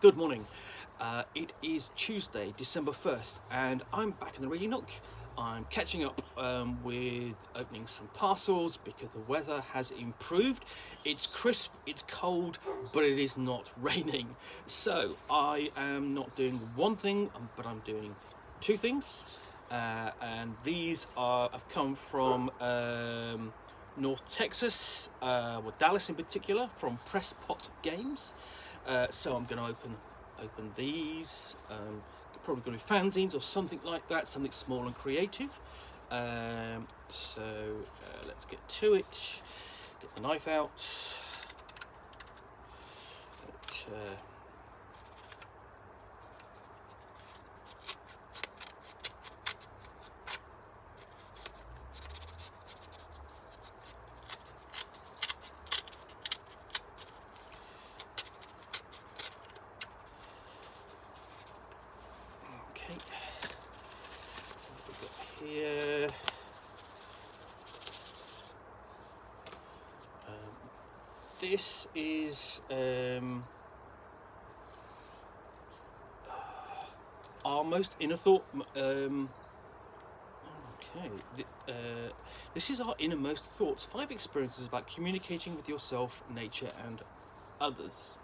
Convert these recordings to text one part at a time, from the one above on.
Good morning. It is Tuesday, December 1st, and I'm back in the Radio Nook. I'm catching up with opening some parcels because the weather has improved. It's crisp, it's cold, but it is not raining. So I am not doing one thing, but I'm doing two things. And these have come from North Texas, Dallas in particular, from Presspot Games. So I'm going to open these. Probably going to be fanzines or something like that, something small and creative. So let's get to it. Get the knife out. Okay. What have we got here? This is our most inner thought. This is our innermost thoughts. 5 experiences about communicating with yourself, nature, and others.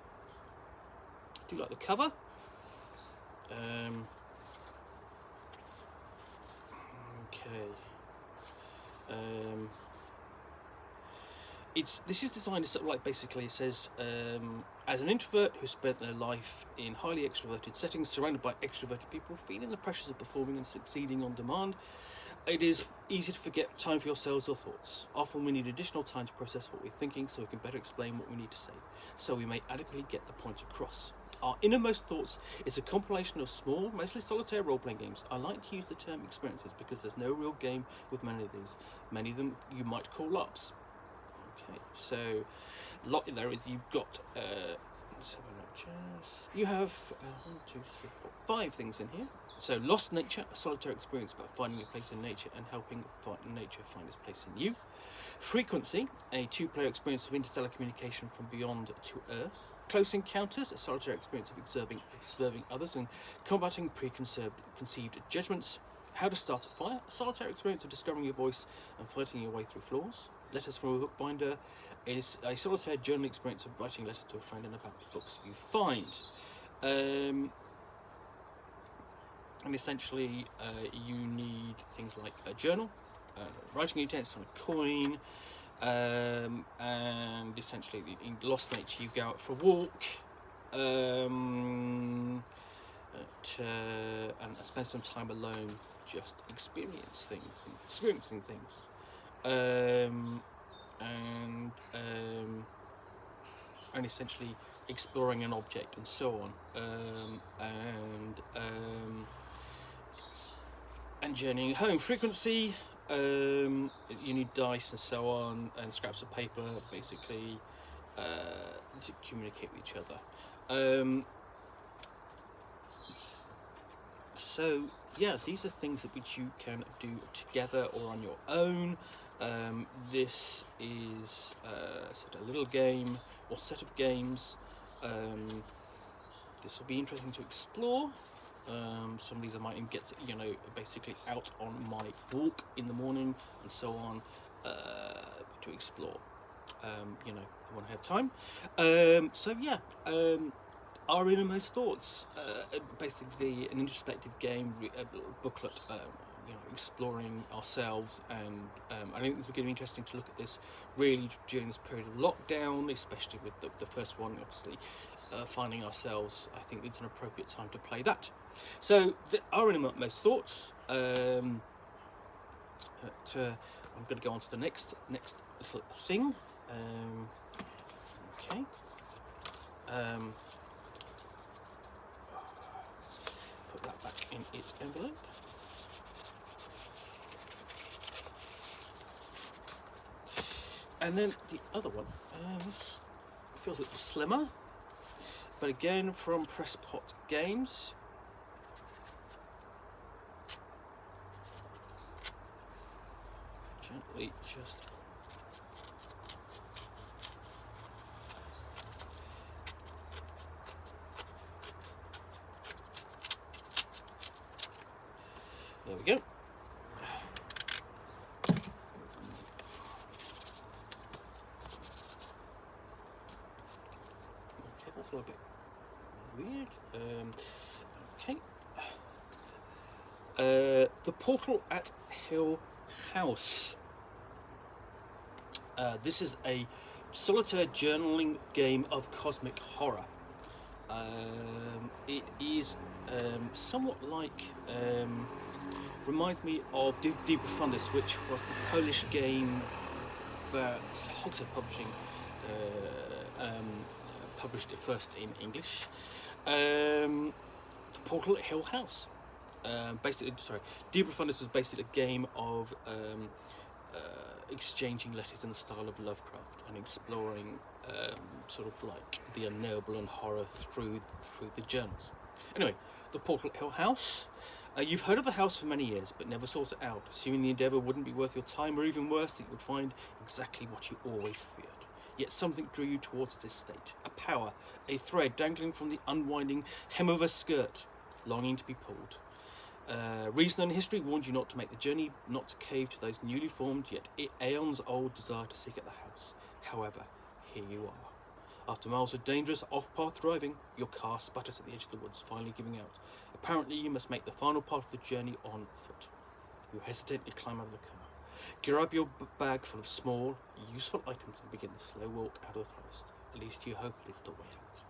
Do you like the cover? This is designed as sort of like, basically it says, as an introvert who spent their life in highly extroverted settings, surrounded by extroverted people, feeling the pressures of performing and succeeding on demand, it is easy to forget time for yourselves or thoughts. Often we need additional time to process what we're thinking so we can better explain what we need to say, so we may adequately get the point across. Our Innermost Thoughts is a compilation of small, mostly solitaire role-playing games. I like to use the term experiences because there's no real game with many of these. Many of them you might call LARPs. Okay, so a lot in there is you've got you have 1, 2, 3, 4, 5 things in here. So Lost Nature, a solitary experience about finding your place in nature and helping nature find its place in you. Frequency, a 2-player experience of interstellar communication from beyond to Earth. Close Encounters, a solitary experience of observing others and combating preconceived judgments. How to Start a Fire, a solitary experience of discovering your voice and fighting your way through flaws. Letters from a Bookbinder is a solitary journal experience of writing letters to a friend and about the books you find. And essentially, you need things like a journal, writing utensil, a coin, and essentially in Lost Nature you go out for a walk, and spend some time alone, just experiencing things. And essentially exploring an object and so on, and journeying home. Frequency, you need dice and so on, and scraps of paper, basically, to communicate with each other. So yeah, these are things which you can do together or on your own. This is a little game or set of games. This will be interesting to explore. Some of these I might get, basically out on my walk in the morning and so on, to explore. When I have time. Our Innermost Thoughts, basically an introspective game, a booklet, exploring ourselves, and I think it's going to be interesting to look at this really during this period of lockdown, especially with the first one, obviously, finding ourselves. I think it's an appropriate time to play that. So, our Innermost Thoughts, I'm going to go on to the next little thing. Okay. Put that back in its envelope. And then the other one, this feels a little slimmer, but again from Presspot Games. Gently just That's a little bit weird. Okay. The Portal at Hill House. This is a solitaire journaling game of cosmic horror. It is somewhat like, reminds me of De Profundis, which was the Polish game that Hogshead Publishing published it first in English. The Portal at Hill House. De Profundis was basically a game of exchanging letters in the style of Lovecraft and exploring sort of like the unknowable and horror through the journals. Anyway, the Portal at Hill House. You've heard of the house for many years, but never sought it out, assuming the endeavour wouldn't be worth your time, or even worse, that you would find exactly what you always feared. Yet something drew you towards its estate, a power, a thread dangling from the unwinding hem of a skirt, longing to be pulled. Reason and history warned you not to make the journey, not to cave to those newly formed, yet aeons-old desire to seek at the house. However, here you are. After miles of dangerous off-path driving, your car sputters at the edge of the woods, finally giving out. Apparently, you must make the final part of the journey on foot. You hesitantly climb out of the car, grab your bag full of small, useful items, and begin the slow walk out of the forest. At least you hope it is the way out.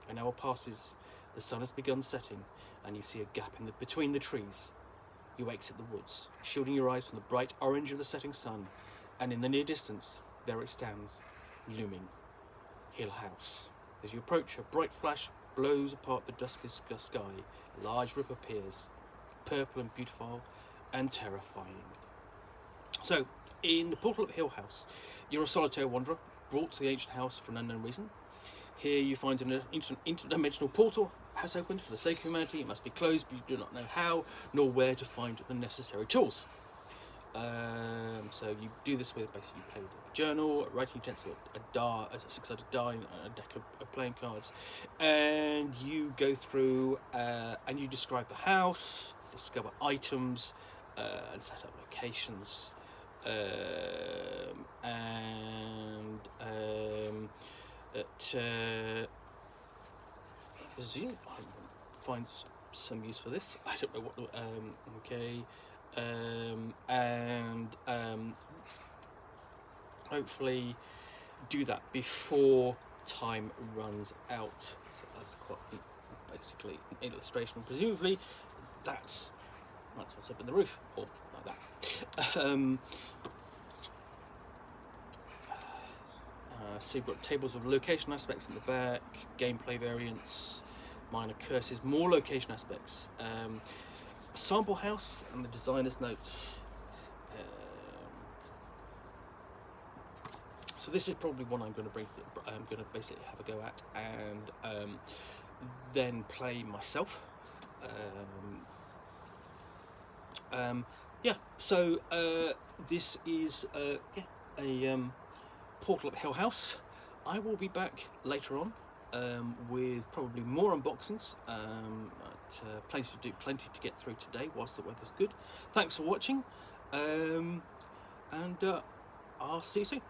An hour passes, the sun has begun setting, and you see a gap between the trees. You exit the woods, shielding your eyes from the bright orange of the setting sun, and in the near distance, there it stands, looming, Hill House. As you approach, a bright flash blows apart the dusky sky. A large rip appears, purple and beautiful and terrifying. So, in the Portal at Hill House, you're a solitary wanderer, brought to the ancient house for an unknown reason. Here you find an interdimensional portal has opened. For the sake of humanity, it must be closed, but you do not know how nor where to find the necessary tools. So you do this with basically you play with a journal, a writing utensil, a six-sided die, and a deck of playing cards, and you go through and you describe the house, discover items, and set up locations, presume I find some use for this. I don't know what. Hopefully do that before time runs out. So that's quite basically an illustration. Presumably that's what's up in the roof, or like that. So you've got tables of location aspects in the back, gameplay variants, minor curses, more location aspects, a sample house, and the designer's notes. So this is probably one I'm going to I'm going to basically have a go at and then play myself. So this is a Portal at Hill House. I will be back later on with probably more unboxings. Plenty to get through today whilst the weather's good. Thanks for watching, and I'll see you soon.